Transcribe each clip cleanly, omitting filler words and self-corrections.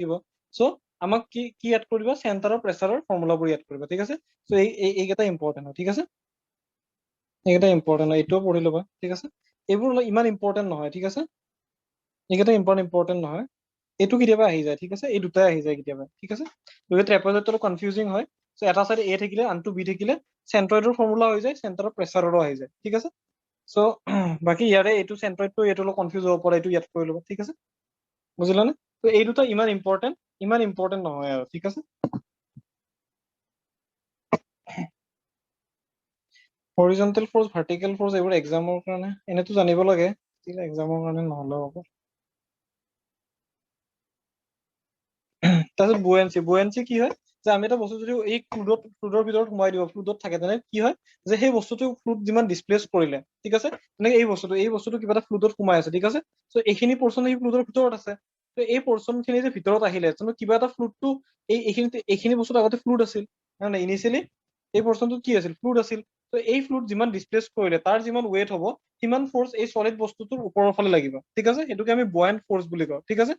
লাগিব সো আমাক কি কি এড কৰিব সেন্টাৰৰ প্ৰেসাৰৰ ফৰ্মুলাবোৰ এড কৰিব ঠিক আছে সো এইকেইটা ইম্পৰ্টেন্ট হয় ঠিক আছে এইকেইটা ইম্পৰ্টেন্ট হয় এইটোও পঢ়ি ল'বা ঠিক আছে এইবোৰ ইমান ইম্পৰ্টেন্ট নহয় ঠিক আছে এইকেইটা ইম্পৰ্টেন্ট নহয় এইটো কেতিয়াবা আহি যায় ঠিক আছে এই দুটাই আহি যায় কেতিয়াবা ঠিক আছে যদি ট্ৰেপেজয়ডটো কনফিউজিং হয় সো এটা সাইড এ থাকিলে আনটো বি থাকিলে সেন্ট্ৰয়ডৰ ফৰ্মুলা হৈ যায় সেন্টাৰৰ প্ৰেসাৰৰো আহি যায় ঠিক আছে সো বাকি ইয়াৰে এইটো সেন্ট্ৰয়ডটো এইটো অলপ কনফিউজ হ'ব পাৰে এইটো ইয়াত কৰি ল'ব ঠিক আছে বুজিলানে তো এই দুটা ইমান ইম্পৰ্টেন্ট নহয় আৰু ঠিক আছে হৰিজন্টেল ফোৰ্স ভাৰ্টিকেল ফোৰ্স এইবোৰ এক্সামৰ কাৰণে এনেতো জানিব লাগে এক্সামৰ কাৰণে নহলেও হ'ব তাৰপিছত বুয়েন্সি কি হয় যে আমি এটা বস্তু যদি এই ফ্লুইডৰ ভিতৰত সোমাই দিব ফ্লুইডত থাকে তেনে কি হয় যে সেই বস্তুটো ফ্লুইড যিমান ডিসপ্লেস কৰিলে ঠিক আছে মানে এই বস্তুটো কিবা এটা ফ্লুইডত সোমাই আছে ঠিক আছে সো এইখিনি পোর্শন এই ফ্লুইডৰ ভিতৰত আছে তো এই পোৰ্শন খিনি যে ভিতৰত আহিলে তেনে কিবা এটা ফ্লুইডটো এইখিনি বস্তুটো আগতে ফ্লুইড আছিল মানে ইনিশিয়ালি এই পোর্শনটো কি আছিল ফ্লুইড আছিল তো এই ফ্লুইড যিমান ডিসপ্লেস কৰিলে তাৰ যিমান ওয়েট হ'ব সিমান ফোৰ্স এই সলিড বস্তুটোৰ ওপৰৰ ফালে লাগিব ঠিক আছে এটোকে আমি বুয়ান্ট ফোর্স বুলি কওঁ ঠিক আছে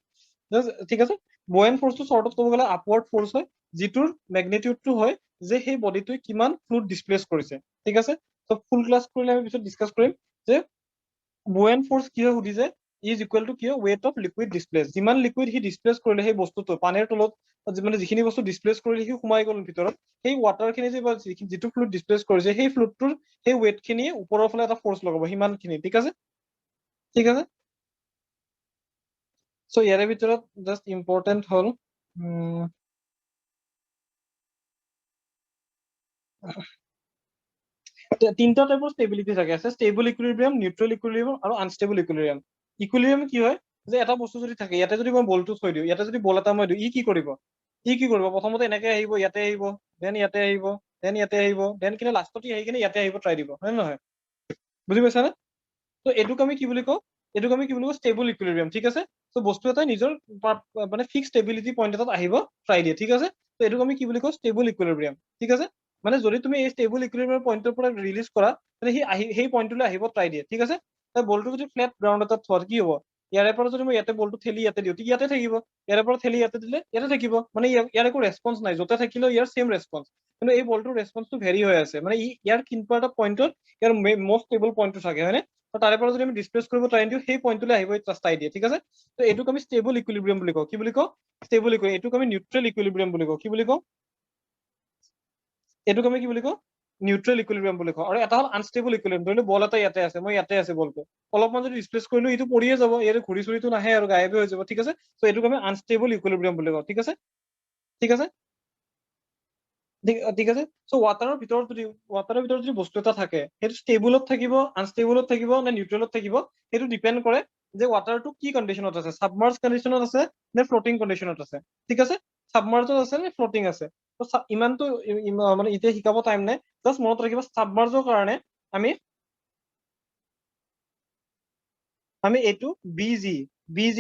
ঠিক আছে বুয়ান্ট ফোর্সটো শর্টত ক'ব গ'লে আপওয়ার্ড ফোর্স হয় যিটোৰ ম্যাগনিটিউডটো হয় যে সেই বডিটোই কিমান ফ্লুইড ডিসপ্লেস কৰিছে ঠিক আছে তো ফুল ক্লাস কৰিলে আমি পিছত ডিসকাস কৰিম যে বুয়ান্ট ফোর্স কি হয় সুধিছে ইজ ইকুয়াল টু কি হয় ওয়েট অফ লিকুইড ডিসপ্লেস যিমান লিকুইড হি ডিসপ্লেস কৰিলে সেই বস্তুটো পানীৰ তলত মানে যিখিনি বস্তু ডিসপ্লেস কৰিলে সি সোমাই গ'ল ভিতৰত সেই ওয়াটাৰ খিনি যে যিটো ফ্লুইড ডিসপ্লেস কৰিছে সেই ফ্লুইডটোৰ সেই ওয়েট খিনি ওপৰৰ ফালে এটা ফোৰ্স লগাব সিমান খিনি ঠিক আছে সো ইয়াৰে ভিতৰত জাস্ট ইম্পৰ্টেন্ট হল তিনটা টাইপৰ ষ্টেবিলিটি থাকে আছে ষ্টেবল ইকুইলিব্ৰিয়াম নিউট্ৰেল ইকুইলিব্ৰিয়াম আৰু আনষ্টেবল ইকুইলিব্ৰিয়াম ইকুইলিব্ৰিয়াম কি হয় যে এটা বস্তু যদি থাকে ইয়াতে যদি মই বলটো থৈ দিওঁ ইয়াতে যদি বল এটা মই দিওঁ ই কি কৰিব প্ৰথমতে এনেকে আহিব ইয়াতে আহিব দেন ইয়াতে আহিব দেন ইয়াতে আহিব দেন কিনে লাষ্টত আহি কিনে ইয়াতে আহিব ট্ৰাই দিব হয় নহয় বুজি পাইছানে তো এইটোক আমি কি বুলি কওঁ ষ্টেবল ইকুইলিব্ৰিয়াম ঠিক আছে তো বস্তু এটা নিজৰ মানে ফিক্স ষ্টেবিলিটি পইণ্ট এটাত আহিব ট্ৰাই দিয়ে ঠিক আছে তো এইটোক আমি কি বুলি কওঁ ষ্টেবল ইকুইলিব্ৰিয়াম ঠিক আছে মানে যদি তুমি এই ষ্টেবল ইকুইলিব্ৰিয়াম পইণ্টৰ পৰা ৰিলিজ কৰা তেনে সেই পইণ্টলৈ আহিব ট্ৰাই দিয়ে ঠিক আছে বলটো যদি ফ্লেট গ্ৰাউণ্ড এটাত থোৱা কি হ'ব ইয়াৰে পৰা যদি মই ইয়াতে বলটো ঠেলি ইয়াতে দিওঁ ইয়াতে থাকিব ইয়াৰে পৰা ঠেলি ইয়াতে দিলে ইয়াতে থাকিব মানে ইয়াৰ একো ৰেছপন্স নাই য'তে থাকিলেও ইয়াৰ সেম ৰেছপন্স কিন্তু এই বলটোৰ ৰেছপন্সটো ভেৰি হৈ আছে মানে ইয়াৰ কিবা এটা পইণ্টত ইয়াৰ মষ্ট ষ্টেবল পইণ্টটো থাকে হয়নে তাৰে পৰা যদি আমি ডিসপ্লেস কৰিব ট্ৰাই দিওঁ সেই পইণ্টলৈ আহিব ট্ৰাই দিয়ে ঠিক আছে তো এইটোক আমি ষ্টেবল ইকুইলিব্ৰিয়াম বুলি কওঁ কি বুলি কওঁ ষ্টেবল ইকুইলিব্ৰিয়াম এইটোক আমি নিউট্ৰেল ইকুইলিব্ৰিয়াম বুলি কওঁ কি বুলি কওঁ এইটোক আমি কি বুলি কওঁ নিউট্ৰেল ইকুইলিব্ৰিয়াম বুলি কওঁ আৰু এটা হ'ল আনষ্টেবল ইকুইলিব্ৰিয়াম ধৰি লও বল এটা ইয়াতে আছে মই ইয়াতে আছে বলটো অলপমান যদি ডিসপ্লেস কৰিলো এইটো পৰিয়ে যাব ইয়াৰে ঘূৰি চুৰিটো নাহে আৰু গায়বে হৈ যাব ঠিক আছে তো এইটোক আমি আনষ্টেবল ইকুইলিব্ৰিয়াম বুলি কওঁ ঠিক আছে ঠিক আছে সো ওয়াটাৰৰ ভিতৰত যদি বস্তু এটা থাকে সেইটো ষ্টেবলত থাকিব আনষ্টেবলত থাকিব নে নিউট্ৰেলত থাকিব সেইটো ডিপেন্ড কৰে যে ওয়াটাৰটো কি কণ্ডিশনত আছে সাবমাৰ্জ কণ্ডিশনত আছে নে ফ্লোটিং কণ্ডিশনত আছে ঠিক আছে সাবমাৰ্জত আছে নে ফ্লোটিং আছে তো ইমানটো মানে এতিয়া শিকাব টাইম নাই জাস্ট মনত ৰাখিবা সাবমাৰ্জৰ কাৰণে আমি এইটো বিজি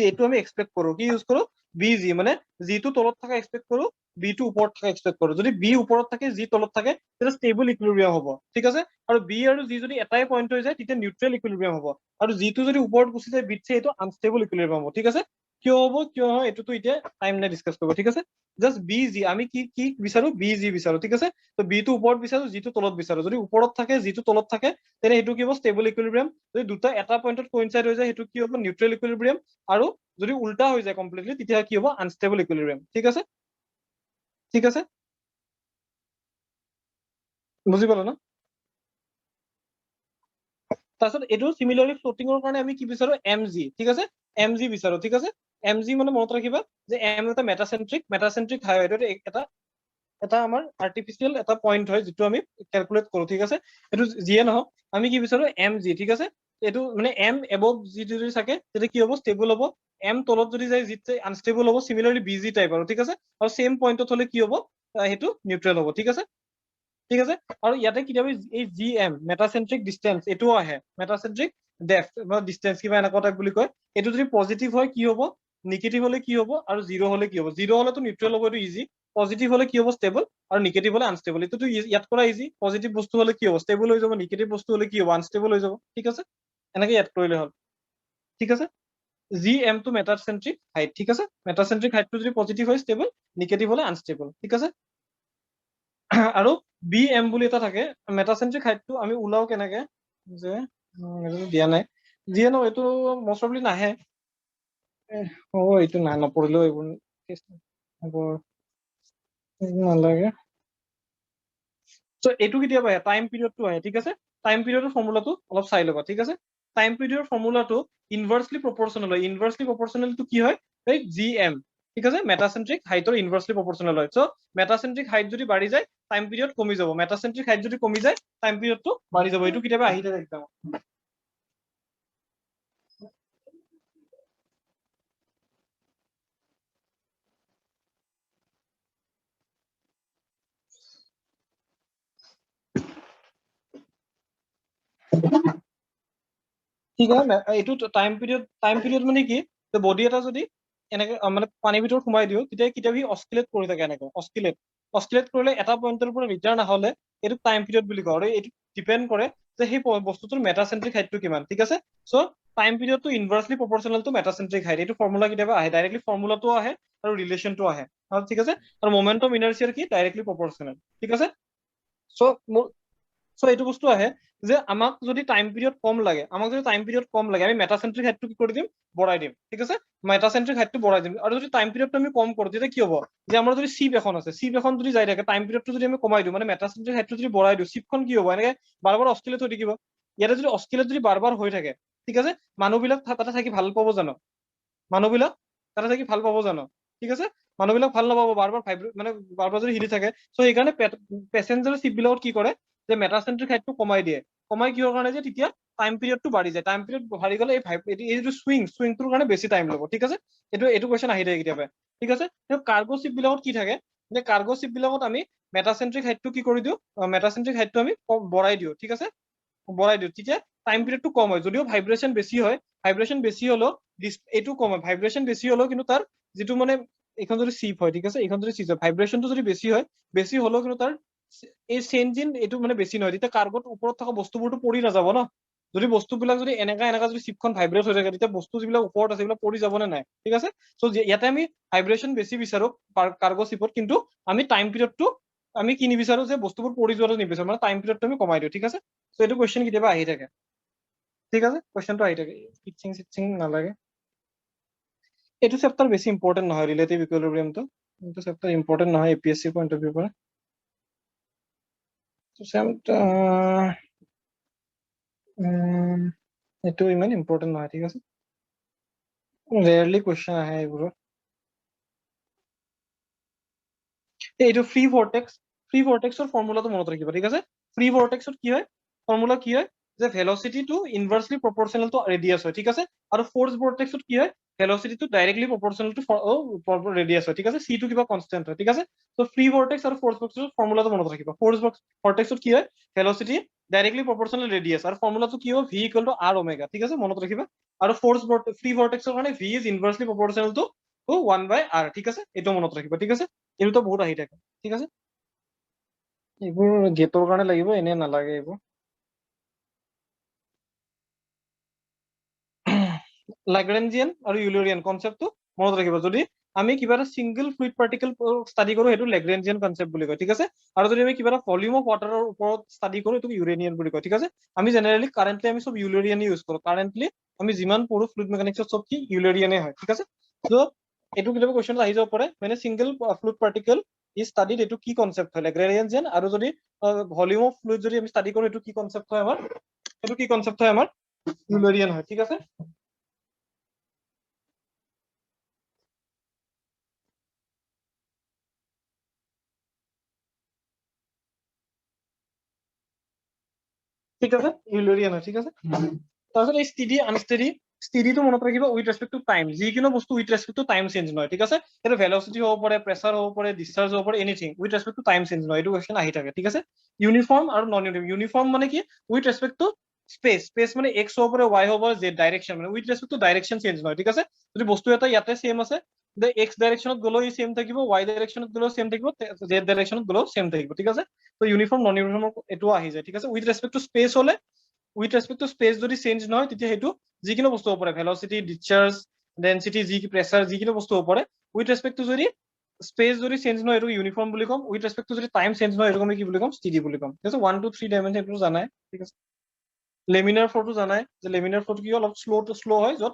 এইটো আমি এক্সপেক্ট কৰো কি ইউজ কৰো বিজি মানে জিটো তলত থকা এক্সপেক্ট কৰো বি টো ওপৰত থকা এক্সপেক্ট কৰো যদি বি ওপৰত থাকে জি তলত থাকে তেতিয়া ষ্টেবল ইকুইলিব্ৰিয়াম হ'ব ঠিক আছে আৰু বি আৰু জি যদি এটাই পইণ্ট হৈ যায় তেতিয়া নিউট্ৰেল ইকুইলিব্ৰিয়াম হ'ব আৰু জিটো যদি ওপৰত গুচি যায় বিতছে এইটো আনষ্টেবল ইকুইলিব্ৰিয়াম হ'ব ঠিক আছে কিয় হ'ব কিয় হয় এইটোতো এতিয়া টাইম নাই ডিসকাস কৰিব ঠিক আছে জাস্ট বি জি আমি কি বিচাৰো বি জি বিচাৰো ঠিক আছে তো বি টো ওপৰত বিচাৰো জিটো তলত বিচাৰো যদি ওপৰত থাকে জিটো তলত থাকে তেনে সেইটো কি হ'ব ষ্টেবল ইকুইলিব্ৰিয়াম যদি দুটা এটা পইণ্টত কোইনসাইড হৈ যায় সেইটো কি হ'ব নিউট্ৰেল ইকুইলিব্ৰিয়াম আৰু যদি উল্টা হৈ যায় কমপ্লিটলি তেতিয়া কি হ'ব আনষ্টেবল ইকুইলিব্ৰিয়াম ঠিক আছে বুজি পালা ন তাৰপিছত এইটো সিমিলাৰলি ফ্লোটিংৰ কাৰণে আমি কি বিচাৰো এম জি ঠিক আছে এম জি বিচাৰো ঠিক আছে এম জি মানে মনত ৰাখিবা যে এম এটা মেটাচেন্ট্ৰিক হাইৱেট এটা আমাৰ আৰ্টিফিচিয়েল এটা পইণ্ট হয় যিটো আমি কেলকুলেট কৰো ঠিক আছে এইটো যিয়ে নহওক আমি কি বিচাৰো এম জি ঠিক আছে এইটো মানে এম এবভ জি যদি থাকে তেতিয়া কি হ'ব ষ্টেবল হ'ব এম তলত যদি যায় জিত আনষ্টেবল হ'ব সিমিলাৰলি বি জি টাইপ আৰু ঠিক আছে আৰু সেম পইণ্টত হলে কি হ'ব সেইটো নিউট্ৰেল হ'ব ঠিক আছে আৰু ইয়াতে কেতিয়াবা এই জি এম মেটাচেন্ট্ৰিক ডিষ্টেন্স এইটোও আহে মেটাচেন্ট্ৰিক ডেপ্থ বা ডিষ্টেন্স কিবা এনেকুৱা টাইপ বুলি কয় এইটো যদি পজিটিভ হয় কি হ'ব নিগেটিভ হলে কি হ'ব আৰু জিৰ' হলে কি হ'ব জিৰ' হলেতো নিউট্ৰেল হ'ব এইটো ইজি পজিটিভ হলে কি হ'ব ষ্টেবল আৰু নিগেটিভ হলে আনষ্টেবল এইটোতো ইয়াত কৰা ইজি পজিটিভ বস্তু হলে কি হ'ব ষ্টেবল হৈ যাব নিগেটিভ বস্তু হলে কি হ'ব আনষ্টেবল হৈ যাব ঠিক আছে এনেকে ইয়াত কৰিলে হ'ল ঠিক আছে জি এম টু মেটাচেন্ট্ৰিক হাইট, ঠিক আছে। মেটাচেন্ট্ৰিক হাইটটো যদি পজিটিভ হয় ষ্টেবল, নিগেটিভ হলে আনষ্টেবল, ঠিক আছে। আৰু বি এম বুলি এটা থাকে, মেটাচেন্ট্ৰিক হাইটটো আমি ওলাও কেনেকে, যে এইটো দিয়া নাই, যিয়ে ন এইটো মষ্ট প্ৰবলি নাহে। এইটো নাই, নপঢ়িলেও এইবোৰ নালাগে। এইটো কেতিয়াবা আহে, টাইম পিৰিয়ডটো আহে, ঠিক আছে। টাইম পিৰিয়ডৰ ফৰ্মুলাটো অলপ চাই ল'বা, ঠিক আছে। টাইম পিৰিয়ডৰ ফৰ্মুলাটো ইনভাৰ্সলি প্ৰপৰ্চনেল হয়। ইনভাৰ্সলি প্ৰপৰ্চনেলটো কি হয়, এই জি এম, ঠিক আছে। মেটাচেন্ট্ৰিক হাইটৰ ইনভাৰ্সলি প্ৰপৰ্চনেল হয়। চ' মেটাচেন্ট্ৰিক হাইট যদি বাঢ়ি যায় টাইম পিৰিয়ড কমি যাব, মেটাচেন্ট্ৰিক হাইট যদি কমি যায় টাইম পিৰিয়ডটো বাঢ়ি যাব। এইটো কেতিয়াবা আহি থাকে একদম। ঠিক আছে, এইটো টাইম পিৰিয়ড মানে কি, বডি এটা যদি এনেকে মানে পানীৰ ভিতৰত সোমাই দিওঁ, তেতিয়া কেতিয়াবা সি অস্কিলেট কৰি থাকে, এনেকে অস্কিলেট কৰিলে এটা পইণ্টৰ পৰা ৰিটাৰ্ণ নহলে এইটো টাইম পিৰিয়ড বুলি কয়। আৰু এইটো ডিপেণ্ড কৰে যে সেই বস্তুটোৰ মেটাচেন্ট্ৰিক হাইটটো কিমান, ঠিক আছে। চ' টাইম পিৰিয়ডটো ইনভাৰ্সলি প্ৰপৰ্চনেল টু মেটাচেন্ট্ৰিক হাইট, এইটো ফৰ্মুলা কেতিয়াবা আহে, ডাইৰেক্টলি ফৰ্মুলাটো আহে আৰু ৰিলেশ্যনটো আহে, ঠিক আছে। আৰু মমেন্টাম ইনাৰ্চিয়াৰ কি, ডাইৰেক্টলি প্ৰপৰ্চনেল, ঠিক আছে। চ' এইটো বস্তু আহে যে আমাক যদি টাইম পিৰিয়ড কম লাগে, আমি মেটাচেন্ট্ৰিক হাইটটো কি কৰি দিম, বঢ়াই দিম, ঠিক আছে। মেটাচেন্ট্ৰিক হাইটটো বঢ়াই দিম। আৰু যদি টাইম পিৰিয়ডটো আমি কম কৰো, তেতিয়া কি হ'ব, যে আমাৰ যদি চিপ এখন আছে, চিপ এখন যদি যাই থাকে, টাইম পিৰিয়ডটো যদি আমি কমাই দিওঁ, মানে মেটাচেন্ট্ৰিক হাইটটো যদি বঢ়াই দিওঁ, চিপখন কি হ'ব, এনেকে বাৰ বাৰ অস্কিলেট হৈ থাকিব। ইয়াতে যদি অস্কিলেট যদি বাৰ বাৰ হৈ থাকে, ঠিক আছে, মানুহবিলাক তাতে থাকি ভাল পাব জানো, মানুহবিলাক তাতে থাকি ভাল পাব জানো, ঠিক আছে। মানুহবিলাক ভাল নাপাব, বাৰ বাৰ মানে বাৰ বাৰ যদি হিলি থাকে। চ' সেইকাৰণে পেচেঞ্জাৰ চিপ বিলাকত কি কৰে, যে মেটাচেন্ট্ৰিক হাইটটো কমাই দিয়ে। কমাই কিহৰ কাৰণে, যে তেতিয়া টাইম পিৰিয়ডটো বাঢ়ি যায়। টাইম পিৰিয়ড বাঢ়ি গ'লে এই যিটো চুইংটোৰ কাৰণে বেছি টাইম ল'ব, ঠিক আছে। এইটো কুৱেশ্যন আহি থাকে কেতিয়াবা, ঠিক আছে। কাৰ্গো চিপ বিলাকত কি থাকে, যে কাৰ্গো চিপ বিলাকত আমি মেটাচেন্ট্ৰিক হাইটটো কি কৰি দিওঁ, মেটাচেন্ট্ৰিক হাইটটো আমি বঢ়াই দিওঁ, ঠিক আছে, বঢ়াই দিওঁ। তেতিয়া টাইম পিৰিয়ডটো কম হয়, যদিও ভাইব্ৰেশ্যন বেছি হয়, ভাইব্ৰেশ্যন বেছি হলেও এইটো কম হয়, ভাইব্ৰেশ্যন বেছি হলেও কিন্তু তাৰ যিটো মানে এইখন যদি চিপ হয়, ঠিক আছে, এইখন যদি চিপ হয়, ভাইব্ৰেশ্যনটো যদি বেছি হয়, বেছি হলেও কিন্তু তাৰ এই চেঞ্জ ইন এইটো মানে বেছি নহয়। তেতিয়া কাৰ্গত ওপৰত থকা বস্তুবোৰতো পৰি নাযাব ন। যদি বস্তুবিলাক যদি এনেকা যদি চিপখন ভাইব্ৰেট হৈ থাকে, তেতিয়া বস্তু যিবিলাক ওপৰত আছে সেইবিলাক পৰি যাব নে নাই, ঠিক আছে। চ' ইয়াতে আমি ভাইব্ৰেশ্যন বেছি বিচাৰো কাৰ্গো চিপত, কিন্তু আমি টাইম পিৰিয়ডটো আমি কি নিবিচাৰো, যে বস্তুবোৰ পৰি যোৱাটো নিবিচাৰো, মানে টাইম পিৰিয়ডটো আমি কমাই দিওঁ, ঠিক আছে। চ' এইটো কুৱেশ্যন কেতিয়াবা আহি থাকে, ঠিক আছে, কুৱেশ্যনটো আহি থাকে, চিটচিং নালাগে। এইটো চেপ্টাৰ বেছি ইম্পৰ্টেণ্ট নহয়, ৰিলেটিভ ইকুইলিব্ৰিয়ামটো, এইটো চেপ্টাৰ ইম্পৰ্টেণ্ট নহয় APSC পইণ্ট অফ ভিউৰ পৰা। এইটো ইমান ইম্পৰ্টেণ্ট নহয়, ঠিক আছে, ৰেয়াৰলি কুৱেশ্যন আহে এইবোৰত। এইটো ফ্ৰী ভৰ্টেক্সৰ ফৰ্মুলাটো মনত ৰাখিব, ঠিক আছে। ফ্ৰী ভৰ্টেক্সত কি হয়, ফৰ্মুলা কি হয়, যে ভেলচিটিটো ইনভাৰ্সলি প্ৰপৰ্চনেল টু ৰেডিয়াছ হয়, ঠিক আছে। আৰু ফ'ৰ্চ ভৰ্টেক্সত কি হয়, ভেলচিটিটো ডাইৰেক্টলি প্ৰপৰ্চনেল টু ৰেডিয়াছ হয়, ঠিক আছে। চিটো কিবা কনষ্টেন্ট হয়, ঠিক আছে। ত' ফ্ৰী ভৰ্টেক্স আৰু ফ'ৰ্চ ভৰ্টেক্সৰ ফৰ্মুলাটো মনত ৰাখিব। ফ'ৰ্চ ভৰ্টেক্সত কি হয়, ভেলচিটি ডাইৰেক্টলি প্ৰপৰ্চনেল ৰেডিয়াছ, আৰু ফৰ্মুলাটো কি হ'ব, V equal to R omega, ঠিক আছে, মনত ৰাখিবা। আৰু ফ্ৰী ভৰ্টেক্সৰ কাৰণে V is inversely proportional to 1/r, ঠিক আছে, এইটো মনত ৰাখিবা, ঠিক আছে। এইটোতো বহুত আহি থাকে, ঠিক আছে। এইবোৰ গেটৰ কাৰণে লাগিব, এনে নালাগে এইবোৰ। লাগৰেঞ্জিয়ান আৰু ইউলেৰিয়ান কনচেপ্টটো মনত ৰাখিব। যদি আমি কিবা এটা চিংগল ফ্লুইড পাৰ্টিকেল ষ্টাডি কৰো, সেইটো লেগ্ৰেঞ্জিয়ান কনচেপ্ট বুলি কয়, ঠিক আছে। আৰু যদি আমি কিবা এটা ভলিউম অফ ৱাটাৰৰ ওপৰত ষ্টাডি কৰো, এইটো ইউৰেনিয়ান বুলি কয়, ঠিক আছে। আমি জেনেৰেলি কাৰেণ্টলি আমি চব ইউলেৰিয়ান ইউজ কৰো, কাৰেণ্টলি আমি যিমান পঢ়ো ফ্লুইড মেকানিক্সত চব কি ইউলেৰিয়ানে হয়, ঠিক আছে। ত' এইটো কেতিয়াবা কুৱেশ্যন আহি যাব পাৰে, মানে চিংগল ফ্লুইড পাৰ্টিকেল ই ষ্টাডিত, এইটো কি কনচেপ্ট হয়, লেগ্ৰেঞ্জিয়ান। আৰু যদি ভলিউম অফ ফ্লুইড যদি আমি ষ্টাডি কৰো, এইটো কি কনচেপ্ট হয় আমাৰ, ইউলেৰিয়ান হয়, ঠিক আছে। ঠিক আছে, ইউলেৰিয়ান হয়, ঠিক আছে। তাৰপিছত এই ষ্টিডিটো মনত ৰাখিব, উইথ ৰেচপেক্ট টু টাইম, যিকোনো বস্তু with respect to time change নহয়, ঠিক আছে। সেইটো ভেলচিটি হ'ব পাৰে, প্ৰেছাৰ হ'ব পাৰে, ডিসচাৰ্জ হ'ব পাৰে, anything with respect to time change নহয়, এইটো কুৱেশ্যন আহি থাকে, ঠিক আছে। ইউনিফৰ্ম আৰু নন ইউনিফৰ্ম, ইউনিফৰ্ম মানে কি, উইথ ৰেচপেক্ট টু স্পেচ মানে এক্স হ'ব পাৰে, ৱাই হ'ব পাৰে, জেড ডাইৰেকশ্যন, মানে with respect to direction change নহয়, ঠিক আছে। যদি বস্তু এটা ইয়াতে চেম আছে, এক্স ডাইৰেকশ্যনত গ'লেও ই চেম থাকিব, ৱাই ডাইৰেকশ্যনত গ'লেও চেম থাকিব, জেড ডাইৰেকশ্যনত গ'লেও চেম থাকিব, ঠিক আছে। ত' ইউনিফৰ্ম নন ইউনিফৰ্মৰ এইটো আহি যায়, ঠিক আছে। উইথ ৰেচপেক্ট টু স্পেচ হলে, উইথ ৰেচপেক্ট টু স্পেচ যদি চেঞ্জ নহয়, তেতিয়া সেইটো যিকোনো বস্তু হ'ব পাৰে, ভেলচিটি, ডিসচাৰ্জ, ডেনসিটি যি প্ৰেছাৰ যিকোনো বস্তু হ'ব পাৰে উইথ ৰেসপেক্ট টু যদি স্পেস যদি চেঞ্জ নহয় এইটো ইউনিফৰ্ম বুলি কম উইথ ৰেসপেক্ট টু যদি টাইম চেঞ্জ নহয় এইটো আমি কি বুলি কম ষ্টিডি বুলি কম ঠিক আছে 1 2 3 ডাইমেনশন এইটো জানাই ঠিক আছে লেমিনাৰ ফ্ল'টো জানাই যে লেমিনাৰ ফ্ল'টো কি অলপ শ্ল' হয় য'ত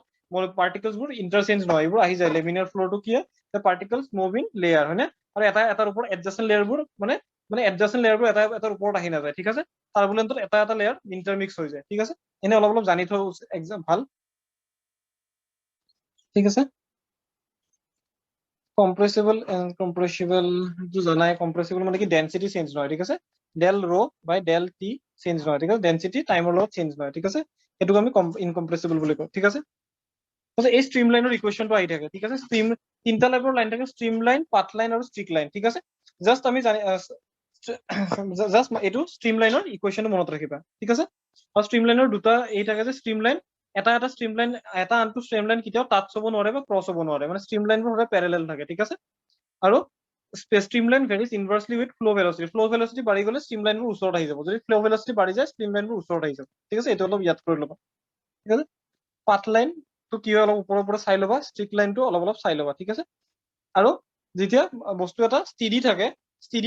পাৰ্টিকলছবোৰ ইণ্টাৰচেঞ্জ নহয় এইবোৰ আহি যায় লেমিনাৰ ফ্ল'টো কি হয় পাৰ্টিকলছ মুভ ইন লেয়াৰ হয়নে আৰু এটাৰ ওপৰত এডজাষ্টেন্ট লেয়াৰবোৰ মানে এডজাষ্টেন্ট লেয়াৰবোৰ এটাৰ ওপৰত আহি নাযায় ঠিক আছে টাৰ্বুলেন্টত এটা লেয়াৰ ইণ্টাৰমিক্স হৈ যায় ঠিক আছে এনে অলপ জানি থোৱা এক্সাম ভাল ঠিক আছে কম্প্ৰেসিবল টো জানাই কম্প্ৰেসিবল মানে কি ডেনসিটি চেঞ্জ নহয় ঠিক আছে ডেল ৰ বাই ডেল টি চেঞ্জ নহয় ঠিক আছে ডেনসিটি টাইমৰ লগত চেঞ্জ নহয় ঠিক আছে এটোক আমি ইনকম্প্ৰেসিবল বুলি কওঁ ঠিক আছে এই স্ট্ৰিম লাইনৰ ইকুৱেশ্যনটো আহি থাকে ঠিক আছে তিনটা টাইপৰ লাইন থাকে স্ট্ৰিম লাইন পাথ লাইন আৰু ষ্ট্ৰিক লাইন ঠিক আছে জাস্ট আমি জাস্ট এইটো স্ট্ৰিম লাইনৰ ইকুৱেশ্যনটো মনত ৰাখিবা ঠিক আছে আৰু স্ট্ৰিম লাইনৰ দুটা এই থাকে যে স্ট্ৰিম লাইন এটা স্ট্ৰিম লাইন এটা আনটো স্ট্ৰিম লাইন কেতিয়াও টাচ হ'ব নোৱাৰে বা ক্ৰছ হ'ব নোৱাৰে মানে স্ট্ৰিম লাইনবোৰ সদায় প্যাৰেলাল থাকে ঠিক আছে আৰু stream line ভেৰিজ ইনভাৰ্সলি with flow velocity বাঢ়ি গ'লে স্ট্ৰিম লাইনবোৰ ওচৰত আহি যাব যদি ফ্লো ভেলোচিটি বাঢ়ি যায় স্ট্ৰিম লাইনবোৰ ওচৰত আহি যাব ঠিক আছে এইটো অলপ ইয়াদ কৰি ল'বা ঠিক আছে পাথ লাইন তো কি হয় অলপ ওপৰৰ পৰা চাই ল'বা ষ্ট্ৰিক লাইনটো অলপ চাই ল'বা ঠিক আছে আৰু যেতিয়া বস্তু এটা ষ্টিডি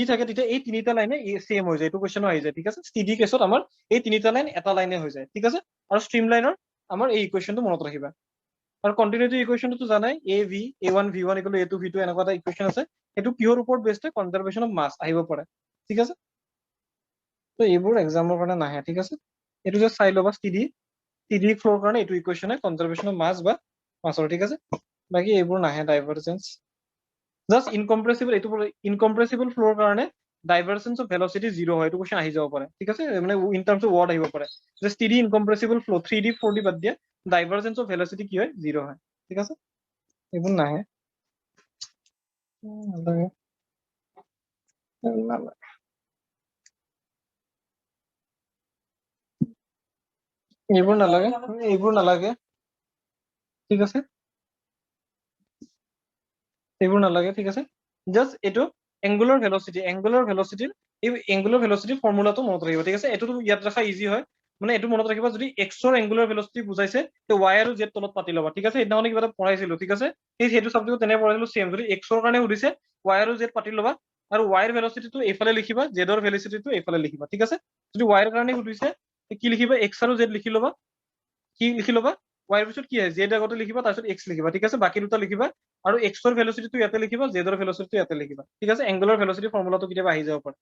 থাকে তেতিয়া এই তিনিটা লাইনে সেম হৈ যায় এইটো কোৱেশ্চনো আহি যায় ঠিক আছে ষ্টিডি কেছত আমাৰ এই তিনিটা লাইন এটা লাইনে হৈ যায় ঠিক আছে আৰু স্ট্ৰিম লাইনৰ আমাৰ এই ইকুৱেশ্যনটো মনত ৰাখিবা আৰু কন্টিনিউটি ইকুৱেশ্যনটো জানাই a1 v1 = a2 v2 এনেকুৱা এটা ইকুৱেশ্যন আছে এইটো কিহৰ ওপৰত বেছড হয় কনজাৰভেশ্যন অফ মাছ আহিব পাৰে ঠিক আছে তো এইবোৰ এক্সামৰ কাৰণে নাহে ঠিক আছে এইটো যে চাই ল'বা ষ্টিডি ফ্লোৰ কাৰণে এইটো ইকুৱেশ্যন হয় কনজাৰভেশ্যন অফ মাছ বা মাছৰ ঠিক আছে বাকি এইবোৰ নাহে ডাইভাৰজেন্স জাস্ট ইনকম্প্ৰেসিবল ফ্লোৰ কাৰণে ডাইভাৰজেন্স অফ ভেলোচিটি 0 হয় এইটো কোৱেশ্চন আহি যাব পাৰে ঠিক আছে মানে ইন টাৰ্মছ অফ ৱৰ্ড আহিব পাৰে যে ষ্টিডি ইনকম্প্ৰেসিবল ফ্লো 3D 4D বাদ দিয়া ডাইভাৰজেন্স অফ ভেলোচিটি কি হয় 0 হয় ঠিক আছে এইবোৰ নাহে এইবোৰ নালাগে ঠিক আছে এইবোৰ নালাগে ঠিক আছে জাস্ট এইটো এংগুলাৰ ভেলোচিটিৰ এই এংগুলাৰ ভেলোচিটিৰ ফৰ্মুলাটো মনত ৰাখিব ঠিক আছে এইটো ইয়াত ৰাখা ইজি হয় মানে এইটো মনত ৰাখিবা যদি এক্সৰ এংগুলাৰ ভেলোচিটি বুজাইছে তো y আৰু z তলত পাতি ল'বা ঠিক আছে সেইদিনাখনি কিবা এটা পঢ়াইছিলো ঠিক আছে সেইটো সাবজেক্টত তেনে পঢ়াইছিলো সেম যদি এক্সৰ কাৰণে সুধিছে y আৰু z পাতি ল'বা আৰু y ৰ ভেলোচিটিটো এইফালে লিখিবা z ৰ ভেলোচিটিটো এইফালে লিখিবা ঠিক আছে যদি y ৰ কাৰণে সুধিছে কি লিখিবা x আৰু z লিখি ল'বা y ৰ পিছত কি হয় z আগতে লিখিবা তাৰপিছত x লিখিবা ঠিক আছে বাকি দুটা লিখিবা আৰু x ৰ ভেলোচিটিটো ইয়াতে লিখিবা z ৰ ভেলোচিটিটো ইয়াতে লিখিবা ঠিক আছে এংগুলাৰ ভেলোচিটি ফৰ্মুলাটো কেতিয়াবা আহি যাব পাৰে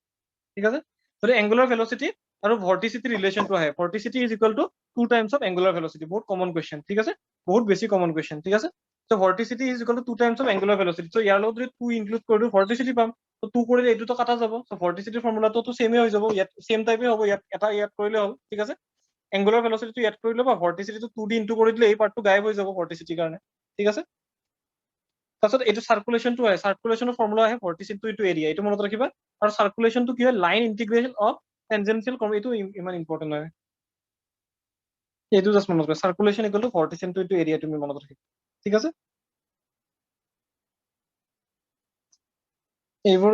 ঠিক আছে যদি এংগুলাৰ ভেলোচিটি আৰু ভৰ্টিচিটি ৰিলেশনটো আহে vorticity is equal to 2 times of angular velocity বহুত কমন কোৱেশ্চন ঠিক আছে বহুত বেছি কমন কোৱেশ্চন ঠিক আছে so vorticity is equal to 2 times of angular velocity so ইয়াৰ লগত যদি 2 ইনক্লুড কৰি দিও ভৰ্টিচিটি পাম তো 2 কৰিলে এইটোটো কাটা যাব সো ভৰ্টিচিটিৰ ফৰ্মুলাটো তো সেমে হৈ যাব ইয়াত সেম টাইপে হ'ব ইয়াত এটা ইয়াত কৰিলে হ'ল ঠিক আছে এংগুলাৰ ভেলোচিটিটো ইয়াত কৰি ল'বা ভৰ্টিচিটিটো 2D ইনটু কৰি দিলে এই পাৰ্টটো গায়ব হৈ যাব ভৰ্টিচিটিৰ কাৰণে ঠিক আছে তাৰপিছত এইটো সাৰ্কুলেশনটো হয় সাৰ্কুলেশনৰ ফৰ্মুলা আহে ভৰ্টিচিটি টু এৰিয়া এইটো মনত ৰাখিবা আৰু সাৰ্কুলেশনটো কি হয় লাইন ইন্টিগ্ৰেশন অফ টেনজেনশিয়াল এইটো ইমান ইম্পৰ্টেন্ট হয় এইটো জাস্ট মনত ৰাখিবা সাৰ্কুলেশন ইকুৱেল টু ভৰ্টিচিটি টু এৰিয়া তুমি মনত ৰাখিবা ঠিক আছে এইবোৰ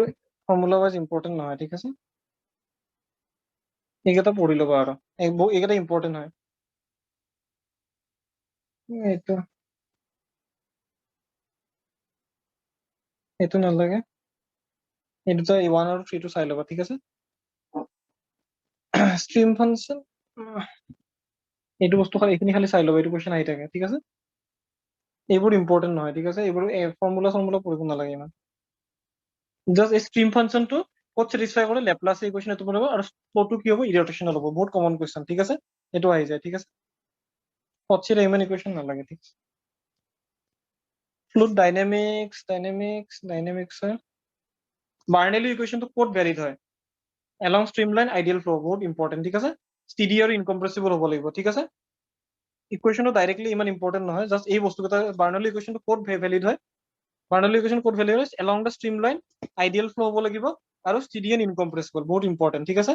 ফৰ্মুলা ওয়াইজ ইম্পৰ্টেন্ট নহয় ঠিক আছে এইকেইটা পঢ়ি ল'বা আৰু এইকেইটা ইম্পৰ্টেন্ট হয় এইটো নালাগে এই দুটা 1 আৰু 3 টো চাই ল'বা ঠিক আছে স্ট্ৰিম ফাংচন এইটো বস্তু এইখিনি খালি চাই ল'বা এইটো কোৱেশ্চন আহি থাকে ঠিক আছে এইবোৰ ইম্পৰ্টেন্ট নহয় ঠিক আছে এইবোৰ ফৰ্মুলা পঢ়িব নালাগে ইমান জাস্ট এই স্ট্ৰিম ফাংচনটো ক'ত স্যাটিসফাই কৰে ল্যাপ্লাস ইকুৱেশ্যন এইটো পঢ়িব আৰু ফ্লোটো কি হ'ব ইৰটেশনাল হ'ব বহুত কমন কোৱেশ্চন ঠিক আছে এইটো আহি যায় ঠিক আছে পছিৰে ইমান ইকুৱেশ্যন নালাগে ঠিক আছে ফ্লুইড ডাইনামিক্স বাৰ্নেলি ইকুৱেশ্যনটো ক'ত ভ্যালিড হয় along streamline ideal flow বহুত ইম্পৰ্টেন্ট ঠিক আছে ষ্টিডি আৰু ইনকম্প্ৰেসিবল হ'ব লাগিব ঠিক আছে ইকুৱেশ্যনটো ডাইৰেক্টলি ইমান ইম্পৰ্টেন্ট নহয় জাস্ট এই বস্তুকেইটা বাৰ্নলি ইকুৱেশ্যনটো ক'ত ভ্যালিড হয় বাৰ্নলি ইকুৱেশ্যন ক'ত ভ্যালিড হয় along the streamline ideal flow হ'ব লাগিব আৰু ষ্টিডি এণ্ড ইনকম্প্ৰেসিবল বহুত ইম্পৰ্টেন্ট ঠিক আছে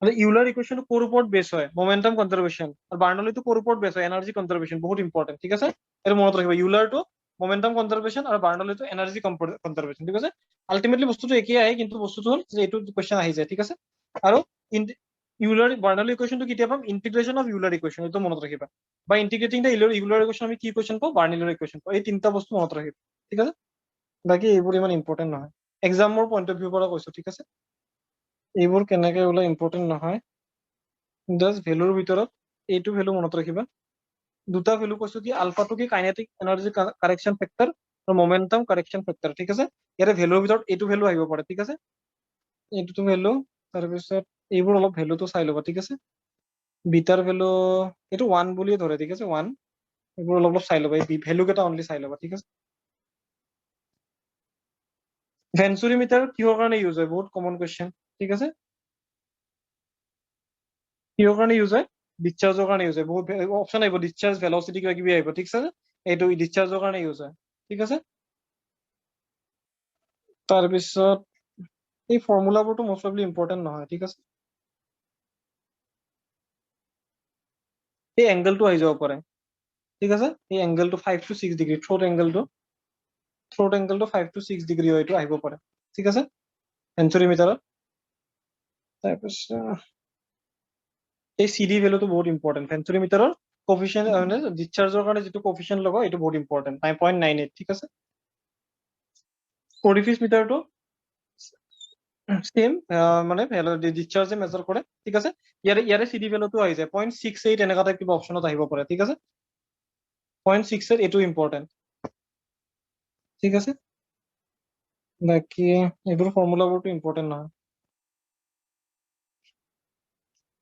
আৰু ইউলাৰ ইকুৱেশ্যনটো ক'ৰ ওপৰত বেছ হয় মোমেন্টাম কনজাৰভেশ্যন আৰু বাৰ্নলিটো ক'ৰ ওপৰত বেছ হয় এনাৰ্জি কনজাৰভেশ্যন বহুত ইম্পৰ্টেন্ট ঠিক আছে এইটো মনত ৰাখিবা ইউলাৰটো মোমেন্টাম কনজাৰভেশ্যন আৰু বাৰ্নলিটো এনাৰ্জি কনজাৰভেশ্যন ঠিক আছে আলটিমেটলি বস্তুটো একেই আহে কিন্তু বস্তুটো হ'ল যে এইটো কোৱেশ্চন আহি যায় ঠিক আছে আৰু ইউলাৰ বাৰ্নালি ইকুৱেশ্যনটো কেতিয়া পাম? ইন্টিগ্ৰেশ্যন অফ ইউলাৰ ইকুৱেশ্যন, এইটো মনত ৰাখিবা। বা ইন্টিগ্ৰেটিং দ্য ইউলাৰ ইকুৱেশ্যন আমি কি ইকুৱেশ্যন পাওঁ? বাৰ্নালিৰ ইকুৱেশ্যন পাওঁ। এই তিনিটা বস্তু মনত ৰাখিবা, ঠিক আছে? বাকী এইবোৰ ইমান ইম্পৰ্টেণ্ট নহয়, এক্সামৰ পইণ্ট অফ ভিউৰ পৰা কৈছো, ঠিক আছে? এইবোৰ কেনেকে ওলাই ইম্পৰ্টেণ্ট নহয়, জাষ্ট ভেলুৰ ভিতৰত এইটো ভেলু মনত ৰাখিবা। দুটা ভেলু কৈছো কি, আলফাটো কি কাইনেটিক এনাৰ্জি কাৰেকশ্যন ফেক্টৰ আৰু মমেণ্টাম কাৰেকশ্যন ফেক্টৰ, ঠিক আছে? ইয়াতে ভেলুৰ ভিতৰত এইটো ভেলু আহিব পাৰে, ঠিক আছে? এইটোতো ভেলু, তাৰপিছত এইবোৰ অলপ ভেলুটো চাই ল'বা, ঠিক আছে? বিটাৰ ভেলু এইটো 1 বুলিয়ে ধৰে, ঠিক আছে? 1, এইবোৰ অলপ চাই ল'বা, এই ভেলু কেইটা অনলি চাই ল'বা, ঠিক আছে? ভেঞ্চুৰিমিটাৰ কিহৰ কাৰণে ইউজ হয়? বহুত কমন কুৱেশ্যন, ঠিক আছে? কিহৰ কাৰণে ইউজ হয়? ডিসচাৰ্জৰ কাৰণে ইউজ হয়। বহুত অপশ্যন আহিব, ডিসচাৰ্জ, ভেলচিটি, কিবা কিবি আহিব, ঠিক আছে? এইটো ডিসচাৰ্জৰ কাৰণে ইউজ হয়, ঠিক আছে? তাৰপিছত এই ফৰ্মুলাবোৰতো মোষ্ট প্ৰবলি ইম্পৰ্টেণ্ট নহয়, ঠিক আছে? এই এংগেলটো আহি যাব পাৰে, ঠিক আছে? এই এংগেলটো 5 to 6 ডিগ্ৰী, থ্ৰট এংগেলটো 5 to 6 ডিগ্ৰী হয়, এইটো আহিব পাৰে, ঠিক আছে? ভেঞ্চুৰিমিটাৰত। তাৰপিছত এই CD ভেলুটো বহুত ইম্পৰ্টেণ্ট, ভেঞ্চুৰিমিটাৰৰ কোফিচিয়েন্ট মানে ডিসচাৰ্জৰ কাৰণে যিটো কোফিচিয়েন্ট লগা এইটো বহুত ইম্পৰ্টেণ্ট, 9.98, ঠিক আছে? অৰিফিচ মিটাৰটো সেম, মানে ডিসচাৰ্জে মেজাৰ কৰে, ঠিক আছে? ইয়াৰে CD ভেলুটো আহি যায় 0.68, এনেকা টাইপ কিবা অপশ্যনত আহিব পাৰে, ঠিক আছে? 0.68 এইটো ইম্পৰ্টেণ্ট, ঠিক আছে? বাকী এইবোৰ ফৰ্মুলাবোৰটো ইম্পৰ্টেণ্ট নহয়।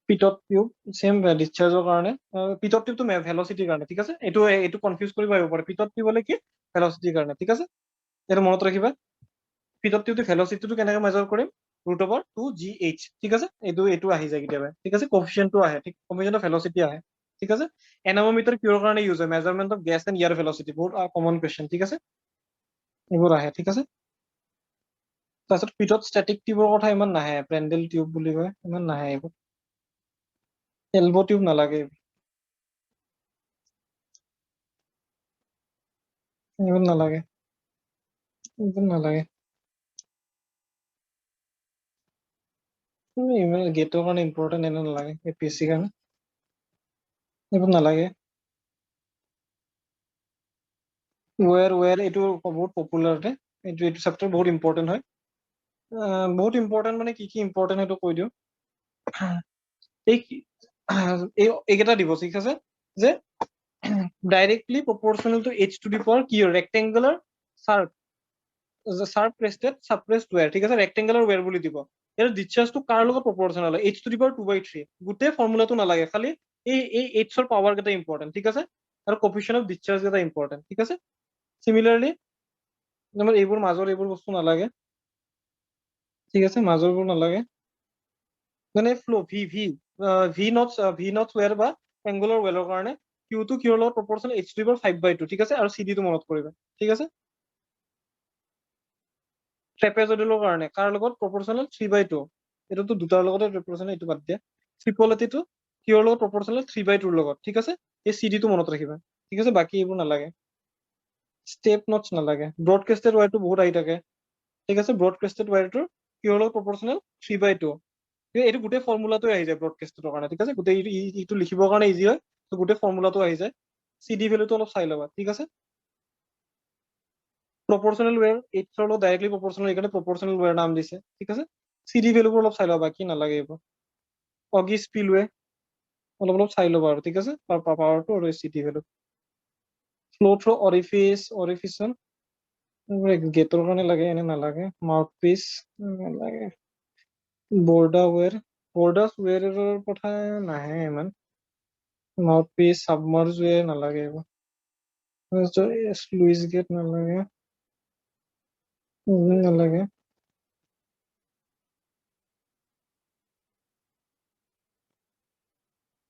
পিটত টিউব সেম ডিসচাৰ্জৰ কাৰণে, পিটত টিউবটো ভেলচিটিৰ কাৰণে, ঠিক আছে? এইটো কনফিউজ কৰিব আহিব পাৰে, পিটত টিউব হলে কি ভেলচিটিৰ কাৰণে, ঠিক আছে? এইটো মনত ৰাখিবা। পিটত টিউবটো ভেলচিটিটো কেনেকে মেজাৰ কৰিম? √2gh, ঠিক আছে? এইটো আহি যায় কেতিয়াবা, ঠিক আছে? কোফিচিয়েন্টটো আহে, ঠিক? কোফিচিয়েন্ট অফ ভেলচিটি আহে, ঠিক আছে? এনামোমিটাৰ কিহৰ কাৰণে ইউজ হয়? Measurement of gas and air velocity, বহুত কমন কুৱেশ্যন, ঠিক আছে? এইবোৰ আহে, ঠিক আছে? তাৰপিছত পিটত ষ্টেটিক টিউবৰ কথা ইমান নাহে, প্ৰেণ্ডেল টিউব বুলি কয়, ইমান নাহে এইবোৰ। এলব টিউব নালাগে, এইবোৰ নালাগে, এইবোৰ নালাগে। গেটৰ কাৰণে ইম্পৰ্টেণ্ট এনে নালাগে, APSC কাৰণে এইবোৰ নালাগে। ৱেৰ এইটো বহুত পপুলাৰ, এইটো চেপ্টাৰ বহুত ইম্পৰ্টেণ্ট হয়। বহুত ইম্পৰ্টেণ্ট মানে কি কি ইম্পৰ্টেণ্ট সেইটো কৈ দিওঁ। এইকেইটা দিব, ঠিক আছে? যে directly proportional to h to the power কি rectangular sharp crested suppressed weir, ঠিক আছে? ৰেক্টেংগুলাৰ ৱেৰ বুলি দিব। ইয়াৰ ডিসচাৰ্জটো কাৰ লগত প্ৰপৰ্চনেল হয়? h to the power 2/3, গোটেই ফৰ্মুলাটো নালাগে, খালি এই h ৰ পাৱাৰ কেইটা ইম্পৰ্টেণ্ট, ঠিক আছে? আৰু কোফিচিয়েন্ট অফ ডিসচাৰ্জ কেইটা ইম্পৰ্টেণ্ট, ঠিক আছে? সিমিলাৰলি তোমাৰ এইবোৰ মাজৰ এইবোৰ বস্তু নালাগে, ঠিক আছে? মাজৰবোৰ নালাগে, মানে ফ্লো ভি নট ৱেৰ বা এংগুলাৰ ৱেলৰ কাৰণে কিউটো কিহৰ লগত proportional? h to the power 5/2, ঠিক আছে? আৰু CD টো মনত কৰিবা, ঠিক আছে? ট্ৰেপেজইডেলৰ কাৰণে কাৰ লগত প্ৰপৰ্চনেল? 3/2, এইটোতো দুটাৰ লগতে প্ৰপৰ্চনেল, এইটো বাদ দিয়া। ট্ৰিপলিটিটো কিহৰ লগত প্ৰপৰ্চনেল? 3/2 লগত, ঠিক আছে? এই CD টো মনত ৰাখিবা, ঠিক আছে? বাকী এইবোৰ নালাগে। ষ্টেপ নটছ নালাগে। ব্ৰডকাষ্টেড ৱায়াৰটো বহুত আহি থাকে, ঠিক আছে? ব্ৰডকাষ্টেড ৱায়াৰটোৰ কিহৰ লগত প্ৰপৰ্চনেল? 3/2, এইটো গোটেই ফৰ্মুলাটো আহি যায় ব্ৰডকাষ্টেডৰ কাৰণে, ঠিক আছে? গোটেই এইটো লিখিবৰ কাৰণে ইজি হয়, গোটেই ফৰ্মুলাটো আহি যায়। CD ভেলুটো অলপ চাই ল'বা, ঠিক আছে? প্ৰপৰ্চনেল ৱেৰ এইচৰ লগত ডাইৰেক্টলি প্ৰপৰ্চনেল, এইকাৰণে প্ৰপৰ্চনেল ৱেৰ নাম দিছে, ঠিক আছে? CD ভেলুবোৰ অলপ চাই ল'বা, বাকী নালাগে এইবোৰ। অগি স্পিলৱে অলপ চাই ল'বা আৰু, ঠিক আছে? পাৱাৰটো আৰু CD ভেলু। ফ্লো থ্ৰু অৰিফিচন গেটৰ কাৰণে লাগে, এনে নালাগে। মাউথ পিচ নালাগে। বৰ্ডাৰ ৱেৰৰ কথা নাহে ইমান। মাউথ পিচ চাবমাৰ্জ ৱেৰ নালাগে এইবোৰ। লুইচ গেট নালাগে, নালাগে।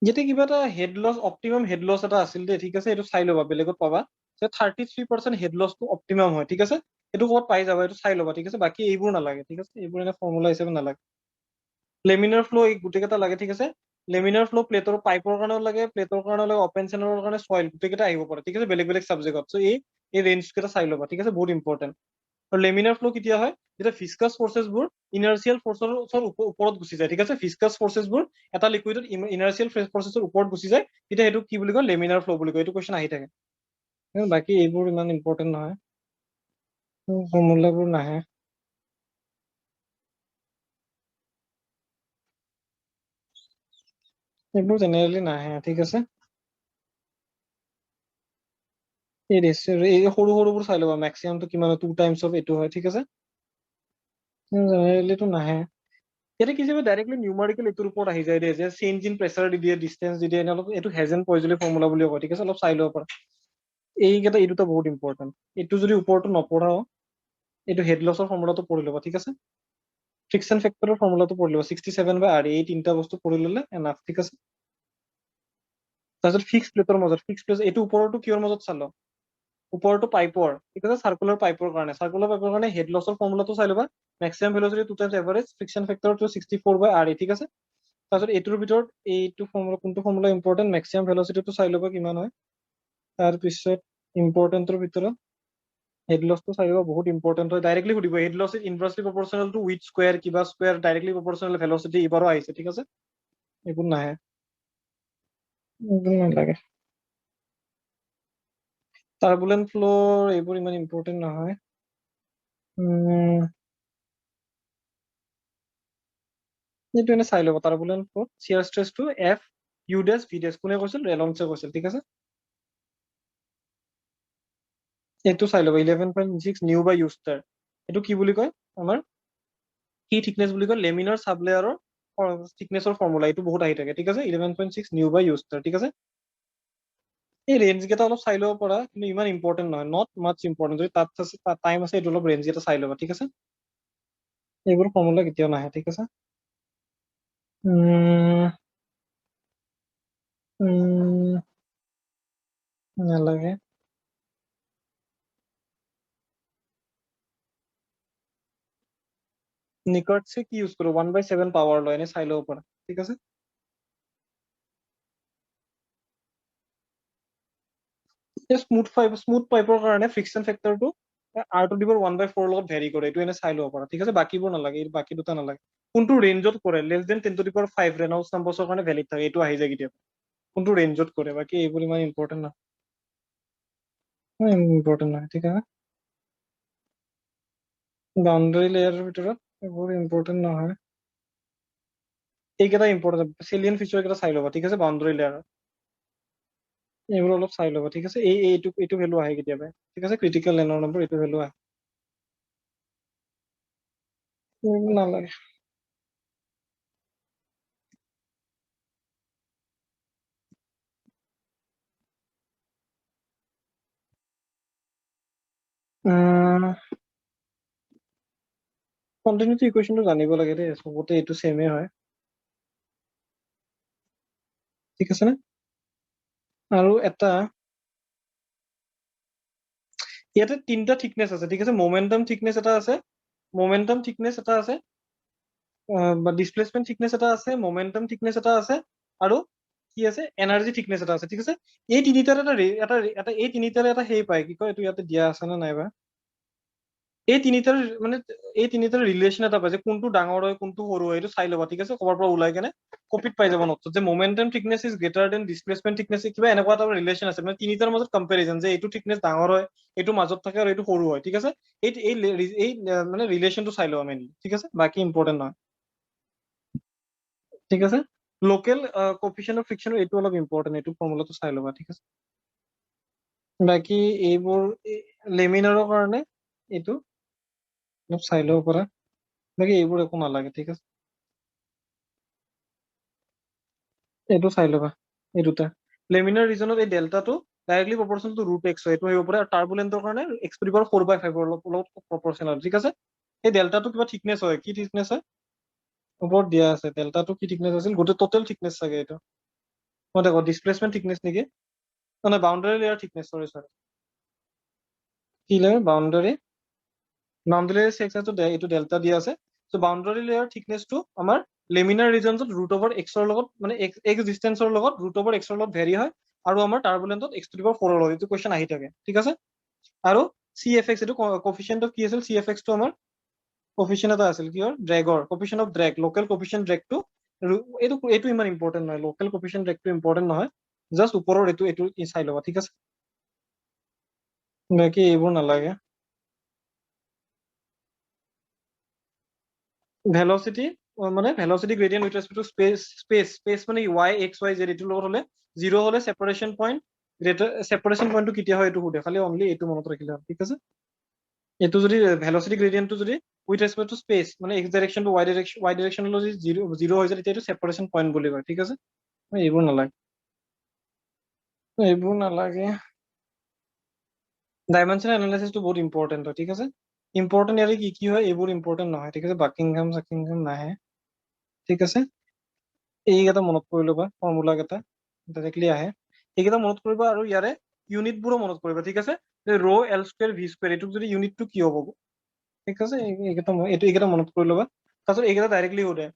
যেতিয়া কিবা এটা head loss, optimum head loss এটা আছিল দেই, ঠিক আছে? এইটো চাই ল'বা, বেলেগত পাবা 33% হেড লছটো অপ্টিমাম হয়, ঠিক আছে? এইটো ক'ত পাই যাবা, এইটো চাই ল'বা, ঠিক আছে? বাকী এইবোৰ নালাগে, ঠিক আছে? এইবোৰ এনে ফৰ্মুলা হিচাপে নালাগে। লেমিনাৰ ফ্লো এই গোটেইকেইটা লাগে, ঠিক আছে? লেমিনাৰ ফ্লো প্লেটৰ পাইপৰ কাৰণেও লাগে, প্লেটৰ কাৰণেও লাগে, অপেন চেনেলৰ কাৰণে সইল, গোটেইকেইটা আহিব পাৰে, ঠিক আছে? বেলেগ বেলেগ চাবজেক্টত। চ' এই ৰেঞ্জ কেইটা চাই ল'বা, ঠিক আছে? বহুত ইম্পৰ্টেণ্ট। আৰু লেমিনাৰ ফ্লো কেতিয়া হয়? যেতিয়া ভিস্কাছ ফৰ্চেছবোৰ ইনাৰ্চিয়েল ফৰ্চৰ ওপৰত গুচি যায়, ঠিক আছে, ভিস্কাছ ফৰ্চেছবোৰ এটা লিকুইডত ইনাৰ্চিয়েল ফৰ্চেছৰ ওপৰত গুচি যায়, তেতিয়া সেইটো কি বুলি কয়, লেমিনাৰ ফ্ল' বুলি কয়। এইটো কুৱেশ্যন আহি থাকে। বাকী এইবোৰ ইমান ইম্পৰ্টেণ্ট নহয়, ফৰ্মুলাবোৰ নাহে। এইবোৰ জেনেৰেলি নাহে, ঠিক আছে। এই সৰু সৰুবোৰ চাই ল'বা, মেক্সিমামটো কিমান, 2 টাইমছ অফ এইটো হয়, ঠিক আছে। জেনেৰেলিটো নাহে। ইয়াতে কি ডাইৰেক্টলি নিউমাৰিকেল এইটোৰ ওপৰত আহি যায় যে চেঞ্জ ইন প্ৰেচাৰ দি দিয়ে, ডিষ্টেঞ্চ দি দিয়ে, অলপ এইটো হেজেন পয়জলি ফৰ্মুলা বুলি কয়, ঠিক আছে, অলপ চাই ল'ব পাৰা। এইকেইটা এই দুটা বহুত ইম্পৰ্টেণ্ট। এইটো যদি ওপৰতো নপঢ়াও, এইটো হেড লছৰ ফৰ্মুলাটো পঢ়ি ল'বা, ঠিক আছে। ফ্ৰিকশ্যন ফেক্টৰৰ ফৰ্মুলাটো পঢ়ি ল'বা, 67/R, এই তিনিটা বস্তু পঢ়ি ল'লে এনাফ, ঠিক আছে। তাৰপিছত ফিক্স প্লেটৰ মাজত, ফিক্স প্লেট এইটো ওপৰতো কিহৰ মাজত চালো, ওপৰতো পাইপৰ, ঠিক আছে, চাৰ্কুলাৰ পাইপৰ কাৰণে হেড লছৰ ফৰ্মুলাটো চাই ল'বা, maximum velocity 2 times average, friction ফেক্টৰটো 64/RA, ঠিক আছে। তাৰপিছত এইটোৰ ভিতৰত এইটো ফৰ্মুলা, কোনটো ফৰ্মুলা ইম্পৰ্টেণ্ট, মেক্সিমাম ভেলোচিটিটো চাই ল'বা কিমান হয়। তাৰপিছত ইম্পৰ্টেণ্টৰ ভিতৰত হেড লছটো চাই ল'বা, বহুত ইম্পৰ্টেণ্ট হয়, ডাইৰেক্টলি সুধিব head loss is inversely proportional to with square, কিবা স্কোয়াৰ, ডাইৰেক্টলি প্ৰপৰ্চনেল ভেলোচিটি, এইবাৰো আহিছে, ঠিক আছে। এইবোৰ নাহে, এইবোৰ নালাগে। টাৰ্বুলেন্ট ফ্ল'ৰ এইবোৰ ইমান ইম্পৰ্টেণ্ট নহয়। এইটো এনে চাই ল'ব, টাৰ্বুলেন্ট ফ্ল'ৰ শিয়াৰ ষ্ট্ৰেছটো F U ডেছ V ডেছ কোনে কৈছিল, ৰেনল্ডছে কৈছিল, ঠিক আছে। এইটো চাই ল'ব 11.6 নিউ বাই ইউ ষ্টাৰ, এইটো কি বুলি কয়, আমাৰ কি থিকনেছ বুলি কয়, লেমিনাৰ চাবলেয়াৰৰ থিকনেছৰ ফৰ্মুলা, এইটো বহুত আহি থাকে, ঠিক আছে। 11.6 নিউ বাই ইউ ষ্টাৰ, ঠিক আছে। এই ৰেঞ্জ কেইটা অলপ চাই ল'ব পৰা, কিন্তু ইমান ইম্পৰ্টেণ্ট নহয়, নট মাছ ইম্পৰ্টেণ্ট। যদি তাত টাইম আছে, এইটো অলপ ৰেঞ্জ কেইটা চাই ল'বা, ঠিক আছে। এইবোৰ ফৰ্মুলা কেতিয়াও নাহে, ঠিক আছে। নালাগে। নিকটছে কি ইউজ কৰো, 1/7 পাৱাৰ লয়, এনে চাই ল'ব পাৰা, ঠিক আছে। স্মুথ পাইপৰ কাৰণে ফ্ৰিকশ্যন ফেক্টৰটো R⁴ 1/4 লগত ভেৰি কৰে, এইটো এনে চাই ল'ব পাৰা, ঠিক আছে। বাকীবোৰ নালাগে, বাকী দুটা নালাগে। কোনটো ৰেঞ্জত কৰে, <10⁵ ৰেনল্ডছ নাম্বাৰৰ কাৰণে ভেলিড থাকে, এইটো আহি যায় কেতিয়াবা, কোনটো ৰেঞ্জত কৰে। বাকী এইবোৰ ইমান ইম্পৰ্টেণ্ট নহয়, ঠিক আছে। বাউণ্ডাৰী লেয়াৰৰ ভিতৰত এইবোৰ ইম্পৰ্টেণ্ট নহয়, এইকেইটা ইম্পৰ্টেণ্ট, চেলিয়েন ফিচাৰ কেইটা চাই ল'বা, ঠিক আছে। বাউণ্ডাৰী লেয়াৰ এইবোৰ অলপ চাই ল'বা, ঠিক আছে। এইটো ভেলু আহে কেতিয়াবা, ঠিক আছে, ক্ৰিটিকেল লেনৰ নম্বৰ, এইটো ভেলু আহে, নালাগে। কণ্টিনিউটি ইকুৱেশ্যনটো জানিব লাগে দেই, চবতে এইটো ছেমে হয়, ঠিক আছে নে। আৰু এটা ইয়াতে তিনিটা থিকনেছ আছে, ঠিক আছে। মোমেন্টাম থিকনেছ এটা আছে, বা ডিসপ্লেসমেন্ট থিকনেছ এটা আছে, মোমেন্টাম থিকনেছ এটা আছে, আৰু কি আছে, এনাৰ্জি থিকনেছ এটা আছে, ঠিক আছে। এই তিনিটাৰ এটা সেই পায়, কি কয় এইটো, ইয়াতে দিয়া আছে নে নাইবা, এই তিনিটাৰ ৰিলেশ্যন এটা পাই যে কোনটো ডাঙৰ হয় কোনটো সৰু হয়, এইটো চাই ল'বা, ঠিক আছে। ক'ৰবাৰ পৰা ওলাই কেনে কপিত পাই যাব নোটছত, যে momentum thickness is greater than displacement thickness, কিবা এনেকুৱা এটা ৰিলেশ্যন আছে, মানে তিনিটাৰ মাজত কম্পেৰিজন, যে এইটো থিকনেছ ডাঙৰ হয়, এইটো মাজত থাকে, আৰু এইটো সৰু হয়, ঠিক আছে। এই মানে ৰিলেশ্যনটো চাই ল'বা মেইনলি, ঠিক আছে। বাকী ইম্পৰ্টেণ্ট নহয়, ঠিক আছে। লোকেল কফিচিয়েন্ট অফ ফ্ৰিকশ্যন, এইটো অলপ ইম্পৰ্টেণ্ট, এইটো ফৰ্মুলাটো চাই ল'বা, ঠিক আছে। বাকী এইবোৰ লেমিনাৰৰ কাৰণে এইটো অলপ চাই ল'ব পাৰা, বাকী এইবোৰ একো নালাগে, ঠিক আছে। এইটো চাই ল'বা, এই দুটা লেমিনাৰ ৰিজনত এই ডেল্টাটো ডাইৰেক্টলি প্ৰপৰ্চনেল টু √x হয়, এইটো আহিব পাৰে। আৰু টাৰ্বুলেন্টৰ কাৰণে x⁴ লগত প্ৰপৰ্চনেল, ঠিক আছে। এই ডেল্টাটো কিবা থিকনেছ হয়, কি থিকনেছ হয় ওপৰত দিয়া আছে, ডেল্টাটো কি থিকনেছ আছিল, গোটেই টোটেল থিকনেছ চাগে এইটো, মই দেখো ডিসপ্লেসমেন্ট থিকনেছ নেকি, মানে বাউণ্ডাৰী লেয়াৰ থিকনেছ, সৰি কি লাগে, বাউণ্ডাৰী এইটো ডেল্টা দিয়া আছে। চ' বাউণ্ডাৰী লেয়াৰ থিকনেছটো আমাৰ লেমিনাৰ ৰিজনছত √x লগত, মানে x ডিষ্টেন্সৰ লগত √x লগত ভেৰি হয়, আৰু আমাৰ টাৰ্বুলেন্টত x⁴ হয়, এইটো কুৱেশ্যন আহি থাকে, ঠিক আছে। আৰু CFX, এইটো কফিচিয়েন্ট অফ কি আছিল, CFX টো আমাৰ কোফিচিয়েন্ট এটা আছিল কিহৰ ড্ৰেগৰ কোফিচিয়েন্ট অফ ড্ৰেগ লোকেল কোফিচিয়েন্ট ড্ৰেগটো এইটো ইমান ইম্পৰ্টেন্ট নহয় লোকেল কোফিচিয়েন্ট ড্ৰেগটো ইম্পৰ্টেন্ট নহয় জাস্ট ওপৰৰ এইটো চাই ল'বা ঠিক আছে বাকি এইবোৰ নালাগে ভেলোসিটি মানে velocity gradient with respect to space মানে y x y z এটো লগত হলে 0 হলে সেপারেশন পয়েন্ট সেপারেশন পয়েন্টটো কেতিয়া হয় এটো সুধে খালি অনলি এটো মনত ৰাখিলে ঠিক আছে এটো যদি ভেলোসিটি গ্ৰেডিয়েন্টটো যদি উইথ ৰেসপেক্ট টু স্পেস মানে x direction two y direction যদি 0 হৈ যায় তেতিয়া এটো সেপারেশন পয়েন্ট বুলি কয় ঠিক আছে এইবোৰ নালাগে ডাইমেনশনাল এনালাইসিসটো বহুত ইম্পৰ্টেন্ট হয় ঠিক আছে ইম্পৰ্টেন্ট ইয়াৰে কি কি হয় এইবোৰ ইম্পৰ্টেন্ট নহয় ঠিক আছে বাকিংহাম নাহে ঠিক আছে এইকেইটা মনত কৰি ল'বা ফৰ্মুলা কেইটা ডাইৰেক্টলি আহে এইকেইটা মনত কৰিবা আৰু ইয়াৰে ইউনিট বোৰো মনত কৰিবা ঠিক আছে ৰো এল স্কোয়াৰ ভি স্কোয়াৰ এইটো যদি ইউনিটটো কি হ'ব ঠিক আছে এইকেইটা মনত কৰি ল'বা তাৰপিছত এইকেইটা ডাইৰেক্টলি সোধে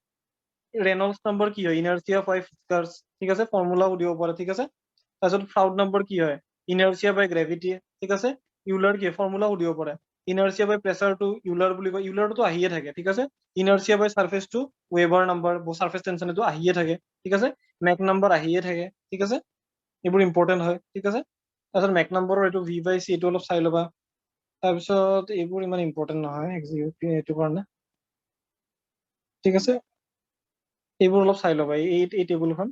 ৰেনল্ডছ নাম্বাৰ কি হয় ইনাৰ্চিয়া বাই ফিস্কাৰ্ছ ঠিক আছে ফৰ্মুলা সুধিব পাৰে ঠিক আছে তাৰপিছত ফ্ৰাউড নাম্বাৰ কি হয় ইনাৰ্চিয়া বাই গ্ৰেভিটি ঠিক আছে ইউলাৰ কি ফৰ্মুলা সুধিব পাৰে ইনাৰ্চিয়া বাই প্ৰেচাৰটো ইউলাৰ বুলি কয় ইউলাৰটো আহিয়ে থাকে ঠিক আছে ইনাৰ্চিয়া বাই সাৰফেসটো ৱেবাৰ নাম্বাৰ সাৰফেস টেনশন এইটো আহিয়ে থাকে ঠিক আছে মেক নাম্বাৰ আহিয়ে থাকে ঠিক আছে এইবোৰ ইম্পৰ্টেন্ট হয় ঠিক আছে তাৰপিছত মেক নাম্বাৰৰ এইটো ভি বাই চি এইটো অলপ চাই ল'বা তাৰপিছত এইবোৰ ইমান ইম্পৰ্টেন্ট নহয় এইটো কাৰণে ঠিক আছে এইবোৰ অলপ চাই ল'বা এই টেবুলখন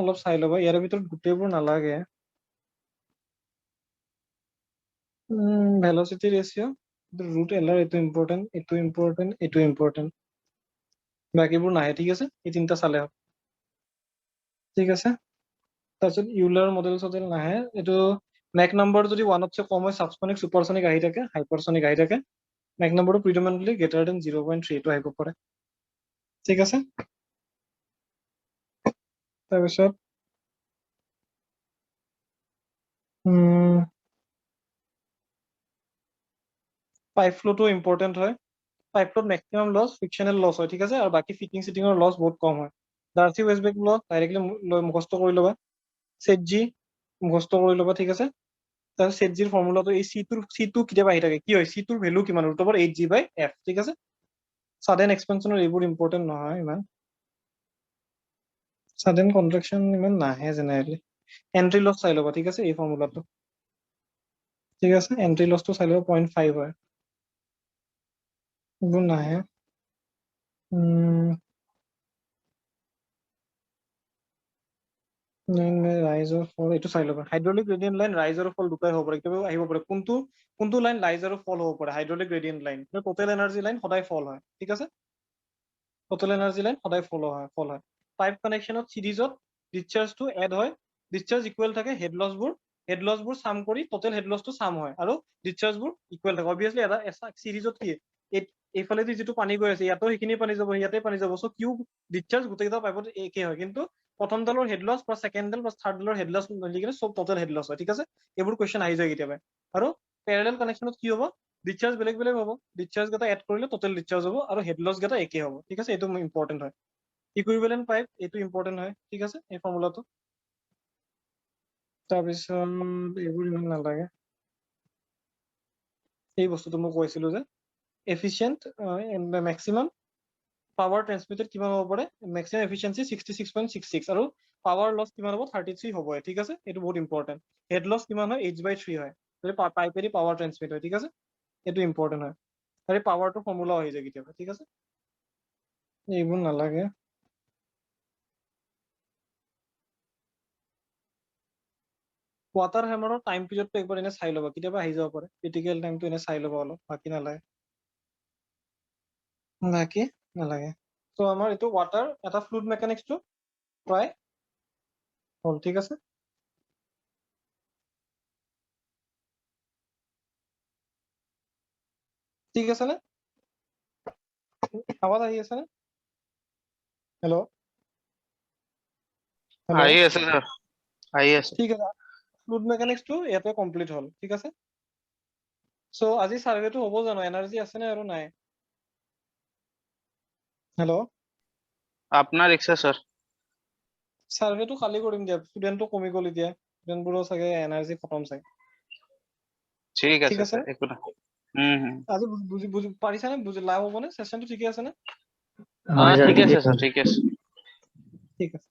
অলপ চাই ল'বা ইয়াৰ ভিতৰত গোটেইবোৰ নালাগে ভেলোসিটি ৰেচিঅ' ৰুট এলাৰ এইটো ইম্পৰ্টেন্ট বাকীবোৰ নাহে ঠিক আছে এই তিনিটা চালে হওক ঠিক আছে তাৰপিছত ইউলাৰ মডেল চডেল নাহে এইটো মেক নাম্বাৰ যদি 1তছে কম হয় সাবসনিক সুপাৰসনিক আহি থাকে হাইপাৰসনিক আহি থাকে মেক নাম্বাৰটো প্ৰিডমিনেন্টলি গ্ৰেটাৰ দেন 0.3 এইটো আহিব পাৰে ঠিক আছে তাৰপিছত পাইপ ফ্লোটো ইম্পৰ্টেন্ট হয় পাইপ ফ্লোত মেক্সিমাম লছ ফ্ৰিকশনেল লছ হয় ঠিক আছে আৰু বাকি ফিটিং চিটিঙৰ লছ বহুত কম হয় ডাৰ্চি ৱেষ্টবেক লছ ডাইৰেক্টলি মুখস্থ কৰি ল'বা সেট জি মুখস্থ কৰি ল'বা ঠিক আছে তাৰপিছত সেট জিৰ ফৰ্মুলাটো এই C2 কেতিয়াবা আহি থাকে কি হয় C2ৰ ভ্যালু কিমান √8g/f ঠিক আছে সাডেন এক্সপেনশনৰ এইবোৰ ইম্পৰ্টেন্ট নহয় ইমান সাডেন কন্ট্ৰাকশন ইমান নাহে জেনেৰেলি এন্ট্ৰি লছ চাই ল'বা ঠিক আছে এই ফৰ্মুলাটো ঠিক আছে এন্ট্ৰি লছটো চাই ল'বা 0.5 হয় এইবোৰ নাহে ৰাইজ আৰু ফল এইটো চাই ল'বা হাইড্ৰলিক গ্ৰেডিয়েন্ট লাইন ৰাইজ আৰু ফল দুটাই হ'ব পাৰে কেতিয়াবা আহিব পাৰে কোনটো লাইন ৰাইজ আৰু ফল হ'ব পাৰে hydraulic gradient line total energy line সদায় ফল হয় ঠিক আছে টোটেল এনাৰ্জি লাইন সদায় ফল হয় পাইপ কানেকশ্যনত সিৰিজত ডিসচাৰ্জটো এড হয় ডিসচাৰ্জ ইকুৱেল থাকে হেড লছবোৰ সাম কৰি টোটেল হেড লছটো সাম হয় আৰু ডিসচাৰ্জবোৰ ইকুৱেল থাকে অবভিয়াসলি এটা সিৰিজত কি এইফালেদি যিটো পানী গৈ আছে ইয়াতো সেইখিনি পানী যাব ইয়াতে পানী যাব সো কিউ ডিসচাৰ্জ গোটেইকেইটা পাইপত একে হয় কিন্তু প্ৰথম ডালৰ হেড লছ প্লাস সেকেন্ড ডাল প্লাস থাৰ্ড ডালৰ হেড লছ মিলি কিনে সব টোটেল হেড লছ হয় ঠিক আছে এইবোৰ কোৱেশ্চন আহি যায় কেতিয়াবা আৰু প্যাৰেলাল কানেকশ্যনত কি হ'ব ডিসচাৰ্জ বেলেগ হ'ব ডিসচাৰ্জ কেইটা এড কৰিলে টোটেল ডিসচাৰ্জ হ'ব আৰু হেড লছ কেইটা একে হ'ব ঠিক আছে এইটো ইম্পৰ্টেন্ট হয় ইকুইভ্যালেন্ট পাইপ এইটো ইম্পৰ্টেন্ট হয় ঠিক আছে এই ফৰ্মুলাটো তাৰপিছত এইবোৰ ইমান নালাগে এই বস্তুটো মই কৈছিলো যে এফিচিয়েন্ট মেক্সিমাম পাৱাৰ ট্ৰান্সমিটেড কিমান হ'ব পাৰে মেক্সিমাম এফিচিয়েন্সি 66.66 আৰু পাৱাৰ লছ কিমান হ'ব 33 হ'ব ঠিক আছে এইটো বহুত ইম্পৰ্টেন্ট হেড লছ কিমান হয় h/3 হয় যদি পাইপেদি পাৱাৰ ট্ৰান্সমিট হয় ঠিক আছে এইটো ইম্পৰ্টেন্ট হয় আৰু পাৱাৰটো ফৰ্মুলা আহি যায় কেতিয়াবা ঠিক আছে এইবোৰ নালাগে ৱাটাৰ হেমাৰৰ টাইম পিৰিয়ডটো একবাৰ এনে চাই ল'বা কেতিয়াবা আহি যাব পাৰে ক্ৰিটিকেল টাইমটো এনে চাই ল'বা অলপ বাকি নালাগে তো আমাৰ এইটো ৱাটাৰ এটা ফ্লুইড মেকানিক্সটো প্ৰায় হ'ল ঠিক আছে ঠিক আছে নে আৱাজ আহি আছে নে হেল্ল' আহি আছে স্যার আহি আছে ঠিক আছে ফ্লুইড মেকানিক্সটো ইয়াতে কমপ্লিট হ'ল ঠিক আছে সো আজি সাৰ্ভেটো হ'ব জানো এনাৰ্জি আছে নে আৰু নাই হেল্ল' আপনাৰ ইচ্ছা স্যাৰ সাৰ্ভেটো খালি কৰিম দিয়া ষ্টুডেণ্টটো কমি গ'ল এতিয়া ষ্টুডেণ্টবোৰৰ চাগে এনাৰ্জি খতম চাগে ঠিক ঠিক আছে আছে স্যাৰ একো না আজি বুজি বুজি পাৰিছানে বুজি লাভ হ'বনে চেচনটো ঠিকে আছে নে ঠিক আছে স্যার ঠিক আছে ঠিক আছে